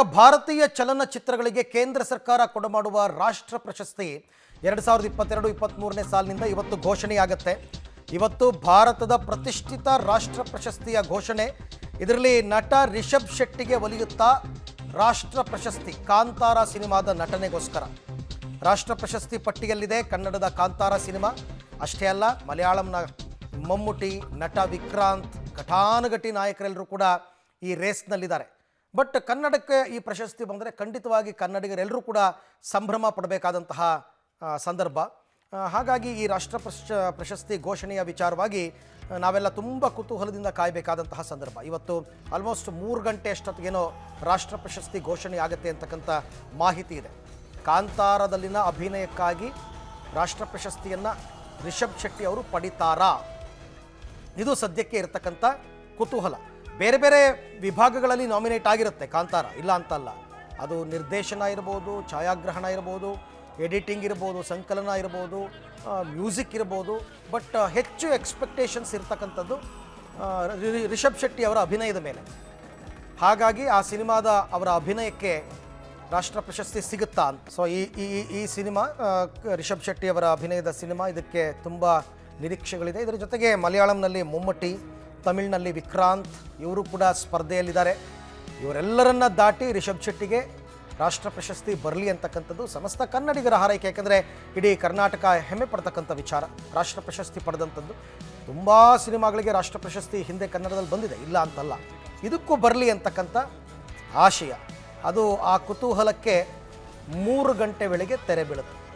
ಭಾರತೀಯ ಚಲನಚಿತ್ರಗಳಿಗೆ ಕೇಂದ್ರ ಸರ್ಕಾರ ಕೊಡಮಾಡುವ ರಾಷ್ಟ್ರ ಪ್ರಶಸ್ತಿ 2022-23ನೇ ಸಾಲಿನಿಂದ ಇವತ್ತು ಘೋಷಣೆಯಾಗುತ್ತೆ. ಇವತ್ತು ಭಾರತದ ಪ್ರತಿಷ್ಠಿತ ರಾಷ್ಟ್ರ ಪ್ರಶಸ್ತಿಯ ಘೋಷಣೆ. ಇದರಲ್ಲಿ ನಟ ರಿಷಬ್ ಶೆಟ್ಟಿಗೆ ಒಲಿಯುತ್ತಾ ರಾಷ್ಟ್ರ ಪ್ರಶಸ್ತಿ ಕಾಂತಾರ ಸಿನಿಮಾದ ನಟನೆಗೋಸ್ಕರ ರಾಷ್ಟ್ರ ಪ್ರಶಸ್ತಿ ಪಟ್ಟಿಯಲ್ಲಿದೆ. ಕನ್ನಡದ ಕಾಂತಾರ ಸಿನಿಮಾ ಅಷ್ಟೇ ಅಲ್ಲ, ಮಲಯಾಳಂನ ಮಮ್ಮುಟಿ, ನಟ ವಿಕ್ರಾಂತ್, ಘಟಾನುಘಟಿ ನಾಯಕರೆಲ್ಲರೂ ಕೂಡ ಈ ರೇಸ್ನಲ್ಲಿದ್ದಾರೆ. ಬಟ್ ಕನ್ನಡಕ್ಕೆ ಈ ಪ್ರಶಸ್ತಿ ಬಂದರೆ ಖಂಡಿತವಾಗಿ ಕನ್ನಡಿಗರೆಲ್ಲರೂ ಕೂಡ ಸಂಭ್ರಮ ಪಡಬೇಕಾದಂತಹ ಸಂದರ್ಭ. ಹಾಗಾಗಿ ಈ ರಾಷ್ಟ್ರ ಪ್ರಶಸ್ತಿ ಘೋಷಣೆಯ ವಿಚಾರವಾಗಿ ನಾವೆಲ್ಲ ತುಂಬ ಕುತೂಹಲದಿಂದ ಕಾಯಬೇಕಾದಂತಹ ಸಂದರ್ಭ. ಇವತ್ತು ಆಲ್ಮೋಸ್ಟ್ 3 ಗಂಟೆ ಅಷ್ಟೊತ್ತಿಗೇನೋ ರಾಷ್ಟ್ರ ಪ್ರಶಸ್ತಿ ಘೋಷಣೆ ಆಗುತ್ತೆ ಅಂತಕ್ಕಂಥ ಮಾಹಿತಿ ಇದೆ. ಕಾಂತಾರದಲ್ಲಿನ ಅಭಿನಯಕ್ಕಾಗಿ ರಾಷ್ಟ್ರ ಪ್ರಶಸ್ತಿಯನ್ನು ರಿಷಬ್ ಶೆಟ್ಟಿ ಅವರು ಪಡಿತಾರಾ? ಇದು ಸದ್ಯಕ್ಕೆ ಇರತಕ್ಕಂಥ ಕುತೂಹಲ. ಬೇರೆ ಬೇರೆ ವಿಭಾಗಗಳಲ್ಲಿ ನಾಮಿನೇಟ್ ಆಗಿರುತ್ತೆ ಕಾಂತಾರ, ಇಲ್ಲ ಅಂತಲ್ಲ. ಅದು ನಿರ್ದೇಶನ ಇರ್ಬೋದು, ಛಾಯಾಗ್ರಹಣ ಇರ್ಬೋದು, ಎಡಿಟಿಂಗ್ ಇರ್ಬೋದು, ಸಂಕಲನ ಇರ್ಬೋದು, ಮ್ಯೂಸಿಕ್ ಇರ್ಬೋದು. ಬಟ್ ಹೆಚ್ಚು ಎಕ್ಸ್ಪೆಕ್ಟೇಷನ್ಸ್ ಇರ್ತಕ್ಕಂಥದ್ದು ರಿಷಬ್ ಶೆಟ್ಟಿ ಅವರ ಅಭಿನಯದ ಮೇಲೆ. ಹಾಗಾಗಿ ಆ ಸಿನಿಮಾದ ಅವರ ಅಭಿನಯಕ್ಕೆ ರಾಷ್ಟ್ರ ಪ್ರಶಸ್ತಿ ಸಿಗುತ್ತಾ ಅಂತ. ಸೊ ಈ ಸಿನಿಮಾ ರಿಷಬ್ ಶೆಟ್ಟಿ ಅವರ ಅಭಿನಯದ ಸಿನಿಮಾ, ಇದಕ್ಕೆ ತುಂಬ ನಿರೀಕ್ಷೆಗಳಿದೆ. ಇದರ ಜೊತೆಗೆ ಮಲಯಾಳಂನಲ್ಲಿ ಮಮ್ಮುಟಿ, ತಮಿಳಿನಲ್ಲಿ ವಿಕ್ರಾಂತ್ ಇವರು ಕೂಡ ಸ್ಪರ್ಧೆಯಲ್ಲಿದ್ದಾರೆ. ಇವರೆಲ್ಲರನ್ನ ದಾಟಿ ರಿಷಬ್ ಶೆಟ್ಟಿಗೆ ರಾಷ್ಟ್ರ ಪ್ರಶಸ್ತಿ ಬರಲಿ ಅಂತಕ್ಕಂಥದ್ದು ಸಮಸ್ತ ಕನ್ನಡಿಗರ ಹಾರೈಕೆ. ಯಾಕೆಂದರೆ ಇಡೀ ಕರ್ನಾಟಕ ಹೆಮ್ಮೆ ಪಡ್ತಕ್ಕಂಥ ವಿಚಾರ ರಾಷ್ಟ್ರ ಪ್ರಶಸ್ತಿ ಪಡೆದಂಥದ್ದು. ತುಂಬ ಸಿನಿಮಾಗಳಿಗೆ ರಾಷ್ಟ್ರ ಪ್ರಶಸ್ತಿ ಹಿಂದೆ ಕನ್ನಡದಲ್ಲಿ ಬಂದಿದೆ, ಇಲ್ಲ ಅಂತಲ್ಲ. ಇದಕ್ಕೂ ಬರಲಿ ಅಂತಕ್ಕಂಥ ಆಶಯ. ಅದು ಆ ಕುತೂಹಲಕ್ಕೆ 3 ಗಂಟೆ ವೇಳೆಗೆ ತೆರೆ ಬೀಳುತ್ತೆ.